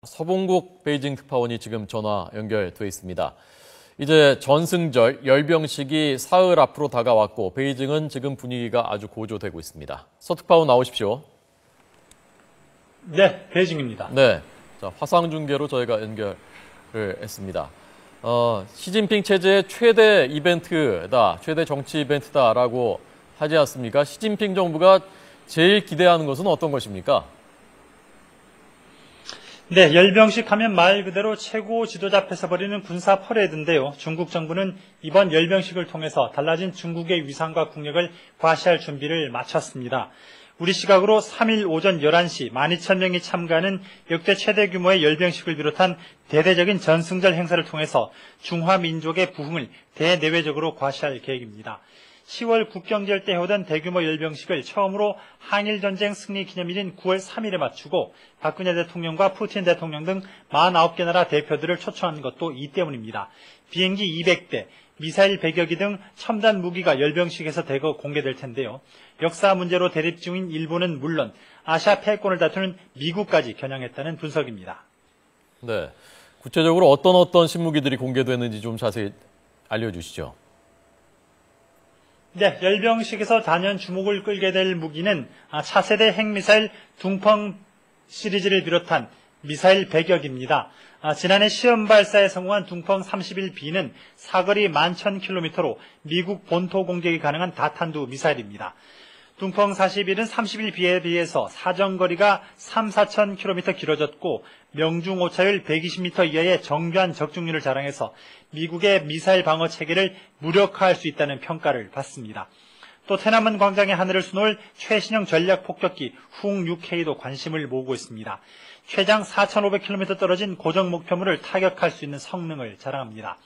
서봉국 베이징 특파원이 지금 전화 연결돼 있습니다. 이제 전승절 열병식이 사흘 앞으로 다가왔고 베이징은 지금 분위기가 아주 고조되고 있습니다. 서 특파원 나오십시오. 네, 베이징입니다. 네, 자, 화상 중계로 저희가 연결을 했습니다. 시진핑 체제의 최대 이벤트다, 최대 정치 이벤트다라고 하지 않습니까? 시진핑 정부가 제일 기대하는 것은 어떤 것입니까? 네, 열병식 하면 말 그대로 최고 지도자 앞에서 벌이는 군사 퍼레이드인데요. 중국 정부는 이번 열병식을 통해서 달라진 중국의 위상과 국력을 과시할 준비를 마쳤습니다. 우리 시각으로 3일 오전 11시 12,000명이 참가하는 역대 최대 규모의 열병식을 비롯한 대대적인 전승절 행사를 통해서 중화민족의 부흥을 대내외적으로 과시할 계획입니다. 10월 국경절 때 해오던 대규모 열병식을 처음으로 한일전쟁 승리 기념일인 9월 3일에 맞추고 박근혜 대통령과 푸틴 대통령 등 49개 나라 대표들을 초청한 것도 이 때문입니다. 비행기 200대, 미사일 100여 기 등 첨단 무기가 열병식에서 대거 공개될 텐데요. 역사 문제로 대립 중인 일본은 물론 아시아 패권을 다투는 미국까지 겨냥했다는 분석입니다. 네, 구체적으로 어떤 신무기들이 공개되는지 좀 자세히 알려주시죠. 네, 열병식에서 단연 주목을 끌게 될 무기는 차세대 핵미사일 둥펑 시리즈를 비롯한 미사일 100여 기입니다. 지난해 시험 발사에 성공한 둥펑 31B는 사거리 11,000km로 미국 본토 공격이 가능한 다탄두 미사일입니다. 둥펑 41은 31B에 비해서 사정거리가 3,4,000km 길어졌고 명중 오차율 120m 이하의 정교한 적중률을 자랑해서 미국의 미사일 방어 체계를 무력화할 수 있다는 평가를 받습니다. 또天安문 광장의 하늘을 수놓을 최신형 전략 폭격기 훅-6K도 관심을 모으고 있습니다. 최장 4,500km 떨어진 고정 목표물을 타격할 수 있는 성능을 자랑합니다.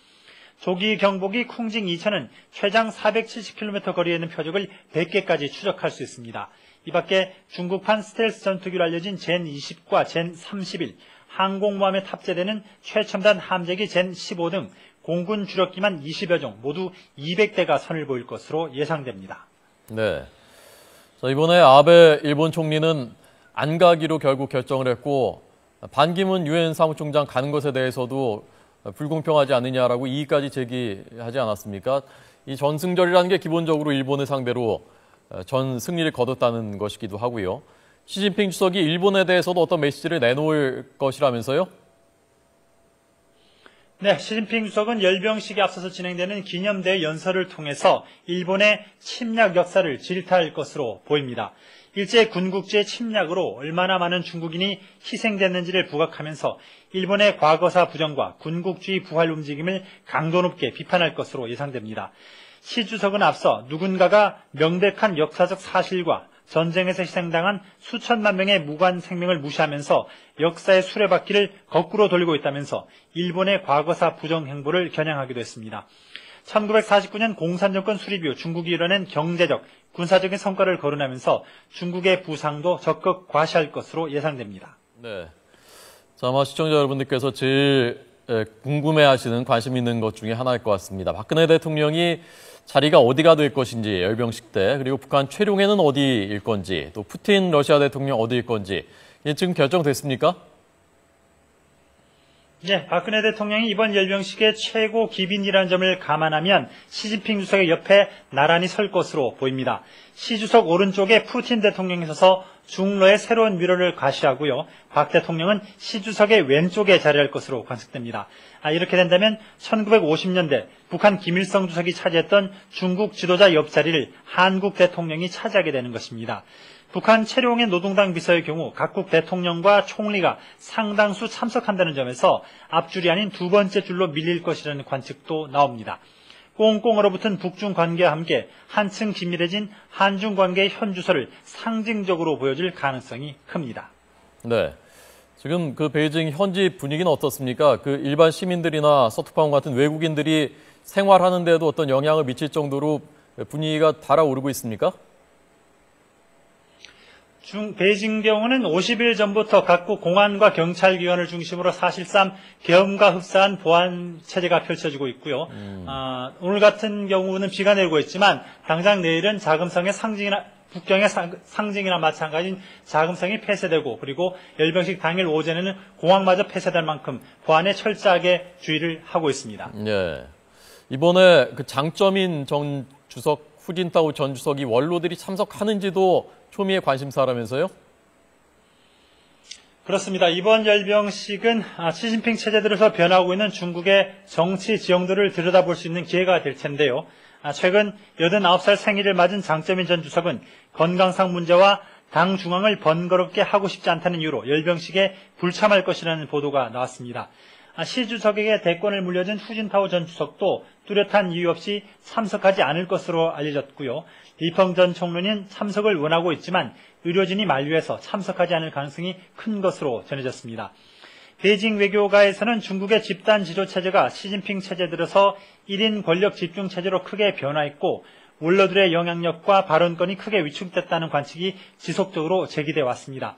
조기 경보기 쿵징 2000은 최장 470km 거리에 있는 표적을 100개까지 추적할 수 있습니다. 이 밖에 중국판 스텔스 전투기로 알려진 젠20과 젠31, 항공모함에 탑재되는 최첨단 함재기 젠15 등 공군 주력기만 20여 종 모두 200대가 선을 보일 것으로 예상됩니다. 네. 자, 이번에 아베 일본 총리는 안 가기로 결국 결정을 했고 반기문 유엔 사무총장 가는 것에 대해서도 불공평하지 않느냐라고 이의까지 제기하지 않았습니까? 이 전승절이라는 게 기본적으로 일본을 상대로 전 승리를 거뒀다는 것이기도 하고요. 시진핑 주석이 일본에 대해서도 어떤 메시지를 내놓을 것이라면서요? 네, 시진핑 주석은 열병식에 앞서서 진행되는 기념대회 연설을 통해서 일본의 침략 역사를 질타할 것으로 보입니다. 일제 군국주의 침략으로 얼마나 많은 중국인이 희생됐는지를 부각하면서 일본의 과거사 부정과 군국주의 부활 움직임을 강도 높게 비판할 것으로 예상됩니다. 시 주석은 앞서 누군가가 명백한 역사적 사실과 전쟁에서 희생당한 수천만 명의 무관 생명을 무시하면서 역사의 수레바퀴를 거꾸로 돌리고 있다면서 일본의 과거사 부정 행보를 겨냥하기도 했습니다. 1949년 공산정권 수립 이후 중국이 이뤄낸 경제적, 군사적인 성과를 거론하면서 중국의 부상도 적극 과시할 것으로 예상됩니다. 네. 자, 아마 시청자 여러분들께서 제일 궁금해하시는 관심 있는 것 중에 하나일 것 같습니다. 박근혜 대통령이 자리가 어디가 될 것인지 열병식 때, 그리고 북한 최룡해는 어디일 건지, 또 푸틴 러시아 대통령 어디일 건지 이게 지금 결정됐습니까? 네, 박근혜 대통령이 이번 열병식의 최고 기빈이라는 점을 감안하면 시진핑 주석의 옆에 나란히 설 것으로 보입니다. 시 주석 오른쪽에 푸틴 대통령이 서서 중로의 새로운 미로를 과시하고요. 박 대통령은 시 주석의 왼쪽에 자리할 것으로 관측됩니다. 이렇게 된다면 1950년대 북한 김일성 주석이 차지했던 중국 지도자 옆자리를 한국 대통령이 차지하게 되는 것입니다. 북한 최룡해 노동당 비서의 경우 각국 대통령과 총리가 상당수 참석한다는 점에서 앞줄이 아닌 두 번째 줄로 밀릴 것이라는 관측도 나옵니다. 꽁꽁 얼어붙은 북중 관계와 함께 한층 긴밀해진 한중 관계의 현주소를 상징적으로 보여줄 가능성이 큽니다. 네. 지금 그 베이징 현지 분위기는 어떻습니까? 그 일반 시민들이나 서특파원 같은 외국인들이 생활하는 데도 어떤 영향을 미칠 정도로 분위기가 달아오르고 있습니까? 베이징 경우는 50일 전부터 각국 공안과 경찰기관을 중심으로 사실상 계엄과 흡사한 보안 체제가 펼쳐지고 있고요. 오늘 같은 경우는 비가 내리고 있지만 당장 내일은 자금성의 북경의 상징이나 마찬가지인 자금성이 폐쇄되고 그리고 열병식 당일 오전에는 공항마저 폐쇄될 만큼 보안에 철저하게 주의를 하고 있습니다. 예. 이번에 그 장점인 정 주석, 후진타오 전 주석이 원로들이 참석하는지도 초미의 관심사라면서요? 그렇습니다. 이번 열병식은 시진핑 체제 들어서 변하고 있는 중국의 정치 지형도를 들여다볼 수 있는 기회가 될 텐데요. 최근 89살 생일을 맞은 장점인 전 주석은 건강상 문제와 당 중앙을 번거롭게 하고 싶지 않다는 이유로 열병식에 불참할 것이라는 보도가 나왔습니다. 시 주석에게 대권을 물려준 후진타오 전 주석도 뚜렷한 이유 없이 참석하지 않을 것으로 알려졌고요. 리펑 전 총리는 참석을 원하고 있지만 의료진이 만류해서 참석하지 않을 가능성이 큰 것으로 전해졌습니다. 베이징 외교가에서는 중국의 집단 지도 체제가 시진핑 체제 들어서 1인 권력 집중 체제로 크게 변화했고 원로들의 영향력과 발언권이 크게 위축됐다는 관측이 지속적으로 제기돼 왔습니다.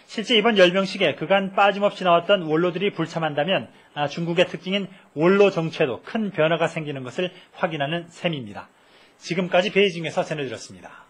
실제 이번 열병식에 그간 빠짐없이 나왔던 원로들이 불참한다면 중국의 특징인 원로 정체도 큰 변화가 생기는 것을 확인하는 셈입니다. 지금까지 베이징에서 전해드렸습니다.